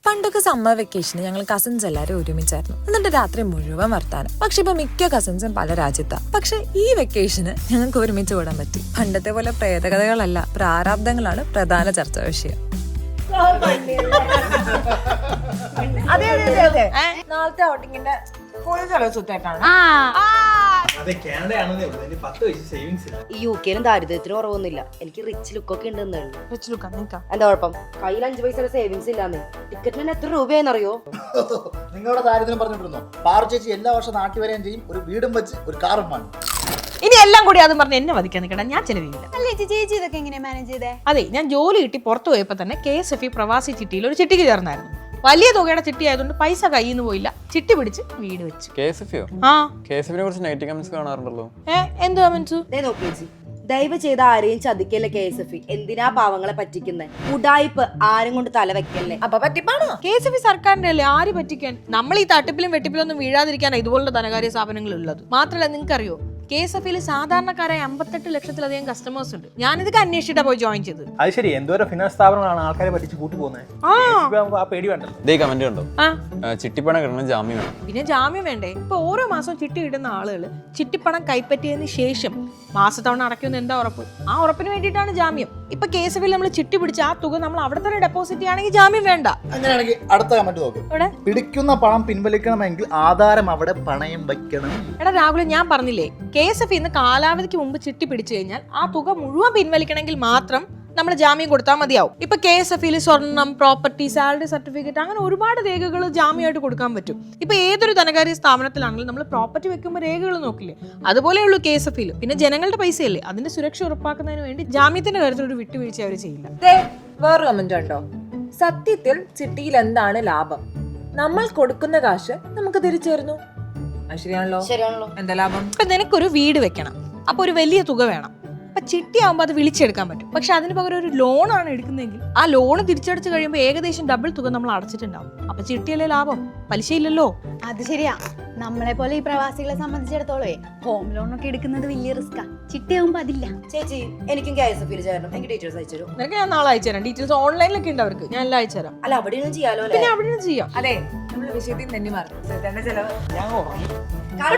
പണ്ടൊക്കെ സമ്മർ വെക്കേഷന് ഞങ്ങൾ കസിൻസ് എല്ലാവരും ഒരുമിച്ചായിരുന്നു. എന്നിട്ട് രാത്രി മുഴുവൻ വർത്താനം. പക്ഷെ ഇപ്പൊ മിക്ക കസിൻസും പല രാജ്യത്താണ്. പക്ഷെ ഈ വെക്കേഷന് ഞങ്ങൾക്ക് ഒരുമിച്ച് കൂടാൻ പറ്റി. പണ്ടത്തെ പോലെ പ്രേതകഥകളല്ല, പ്രാരാബ്ദങ്ങളാണ് പ്രധാന ചർച്ചാ വിഷയം. നാളത്തെ ഔട്ടിങ്ങിന്റെ ഈ യുകെയിലും ദാരിദ്ര്യത്തിന് കുറവൊന്നുമില്ല. എനിക്ക് റിച്ച് ലുക്കൊക്കെ ഉണ്ടെന്നേ ഉള്ളൂ. എന്താ കുഴപ്പം? കയ്യിൽ 5 പൈസയുടെ സേവിങ്സ് ഇല്ലാന്നേ. ടിക്കറ്റിന് എത്ര രൂപയെന്നറിയോ? നിങ്ങളുടെ ദാരിദ്ര്യം പറഞ്ഞിട്ടുണ്ടോ? പാറു ചേച്ചി എല്ലാ വർഷം നാട്ടിൽ വരികയും ചെയ്യും, ഒരു വീടും വെച്ച് ഒരു കാറും വാങ്ങും. ഇനി എല്ലാം കൂടി അതും പറഞ്ഞ് എന്നെ വധിക്കാൻ നിൽക്കണ്ട, ഞാൻ ചെലവില്ല. ചേച്ചി ഇതൊക്കെ എങ്ങനെ മാനേജ് ചെയ്തേ? അതെ, ഞാൻ ജോലി കിട്ടി പുറത്തു പോയപ്പോ തന്നെ KSFE പ്രവാസി ചിട്ടിയിൽ ഒരു ചിട്ടിക്ക് ചേർന്നായിരുന്നു. വലിയ തുകയുടെ ചിട്ടി ആയതുകൊണ്ട് പൈസ കയ്യിൽ നിന്ന് പോയില്ല, ചിട്ടി പിടിച്ച് വീട് വെച്ചു. KSFE കുറിച്ച് നെഗറ്റീവ് കമന്റ്സ് കാണാറുണ്ടല്ലോ. എന്ത് കമന്റ്സ്? നോക്കി ചേച്ചി, ദയവ് ചെയ്ത് ആരെയും ചതിക്കല്ലേ KSFE. എന്തിനാ പാവങ്ങളെ പറ്റിക്കുന്നത്? ഉടായിപ്പ് ആരും കൊണ്ട് തല വെക്കല്ലേ. അപ്പൊ പറ്റിപ്പാണോ? KSFE സർക്കാരിന്റെ അല്ലേ, ആര് പറ്റിക്കാൻ? നമ്മൾ ഈ തട്ടിപ്പിലും വെട്ടിപ്പിലും ഒന്നും വീഴാതിരിക്കാനാണ് ഇതുപോലുള്ള ധനകാര്യ സ്ഥാപനങ്ങൾ ഉള്ളത്. മാത്രമല്ല, നിങ്ങൾക്കറിയോ KSFEയിൽ സാധാരണക്കാരായ 58 ലക്ഷത്തിലധികം കസ്റ്റമേഴ്സ് ഉണ്ട്. ഞാനിതൊക്കെ അന്വേഷിച്ചിട്ടാ പോയി ജോയിൻ ചെയ്തത്. അത് ശരി, എന്തോരം ഫിനാൻസ് സ്ഥാപനങ്ങളാണ് ആൾക്കാരെ പറ്റിച്ച് കൂട്ടി പോകുന്നത്. ആ പേടി വേണ്ടല്ലോ. ഇതേ കമന്റ് കണ്ടോ? ചിട്ടിപ്പണം കിട്ടണം, ജാമ്യം വേണം. പിന്നെ ജാമ്യം വേണ്ടേ? ഇപ്പൊ ഓരോ മാസവും ചിട്ടി ഇടുന്ന ആളുകൾ ചിട്ടിപ്പണം കൈപ്പറ്റിയതിന് ശേഷം മാസത്തവണ അടയ്ക്കുന്ന എന്താ ഉറപ്പ്? ആ ഉറപ്പിന് വേണ്ടിയിട്ടാണ് ജാമ്യം. ഇപ്പൊ KSFEയിൽ നമ്മൾ ചിട്ടി പിടിച്ച ആ തുക നമ്മൾ അവിടെ തന്നെ ഡെപ്പോസിറ്റ് ചെയ്യുകയാണെങ്കിൽ ജാമ്യം വേണ്ട. അങ്ങനെയാണെങ്കിൽ അടുത്ത കമന്റ് നോക്കും. പിടിക്കുന്ന പണം പിൻവലിക്കണമെങ്കിൽ ആധാരം അവിടെ പണയം വയ്ക്കണം. എടാ രാഹുൽ, ഞാൻ പറഞ്ഞില്ലേ, KSFE ഇന്ന് കാലാവധിക്ക് മുമ്പ് ചിട്ടി പിടിച്ചു കഴിഞ്ഞാൽ ആ തുക മുഴുവൻ പിൻവലിക്കണമെങ്കിൽ മാത്രം നമ്മൾ ജാമ്യം കൊടുത്താൽ മതിയാവും. ഇപ്പൊ KSFEയിൽ സ്വർണം, പ്രോപ്പർട്ടി, സാലറി സർട്ടിഫിക്കറ്റ്, അങ്ങനെ ഒരുപാട് രേഖകൾ ജാമ്യമായിട്ട് കൊടുക്കാൻ പറ്റും. ഇപ്പൊ ഏതൊരു ധനകാര്യ സ്ഥാപനത്തിലാണെങ്കിലും നമ്മൾ പ്രോപ്പർട്ടി വെക്കുമ്പോൾ രേഖകൾ നോക്കില്ലേ, അതുപോലെയുള്ളൂ KSFEയിൽ. പിന്നെ ജനങ്ങളുടെ പൈസയല്ലേ, അതിന്റെ സുരക്ഷ ഉറപ്പാക്കുന്നതിന് വേണ്ടി ജാമ്യത്തിന്റെ കാര്യത്തിൽ ഒരു വിട്ടുവീഴ്ച അവർ ചെയ്യില്ല. വേറെ കമന്റ് ഉണ്ടോ? സത്യത്തിൽ ചിട്ടിയിൽ എന്താണ് ലാഭം? നമ്മൾ കൊടുക്കുന്ന കാശ് നമുക്ക് തിരിച്ചു തരുന്നു. ശരിയാണല്ലോ. എന്താ ലാഭം? ഇപ്പൊ നിനക്കൊരു വീട് വെക്കണം, അപ്പൊ ഒരു വലിയ തുക വേണം. അപ്പൊ ചിട്ടി ആവുമ്പോൾ അത് വിളിച്ചെടുക്കാൻ പറ്റും. പക്ഷെ അതിന് പകരം ഒരു ലോണാണ് എടുക്കുന്നതെങ്കിൽ ആ ലോൺ തിരിച്ചടച്ച് കഴിയുമ്പോൾ ഏകദേശം ഡബിൾ തുക നമ്മൾ അടച്ചിട്ടുണ്ടാവും. അപ്പൊ ചിട്ടിയല്ലേ ലാഭം, പലിശയില്ലല്ലോ. അത് ശരിയാ. നമ്മളെ പോലെ ഈ പ്രവാസികളെ സംബന്ധിച്ചിടത്തോളേ ഹോം ലോൺ ഒക്കെ എടുക്കുന്നത് വലിയ റിസ്കാ. ചിട്ടിയാവുമ്പോ അതില്ല. ചേച്ചി, എനിക്കും KSFEയിൽ ചേരണം. എനിക്ക് ഡീറ്റെയിൽസ് അയച്ചു തരും. നിനക്ക് ഞാൻ നാളെ അയച്ചു തരാം. ഡീറ്റെയിൽസ് ഓൺലൈനിലൊക്കെ ഉണ്ട് അവർക്ക്, ഞാൻ എല്ലാം അയച്ചു തരാം. അല്ല, അവിടെയൊന്നും ചെയ്യാലോ. പിന്നെ അവിടെ ചെയ്യാം. അതെ, നമ്മൾ വിഷയത്തിൽ തന്നെ മാറും. ഞാൻ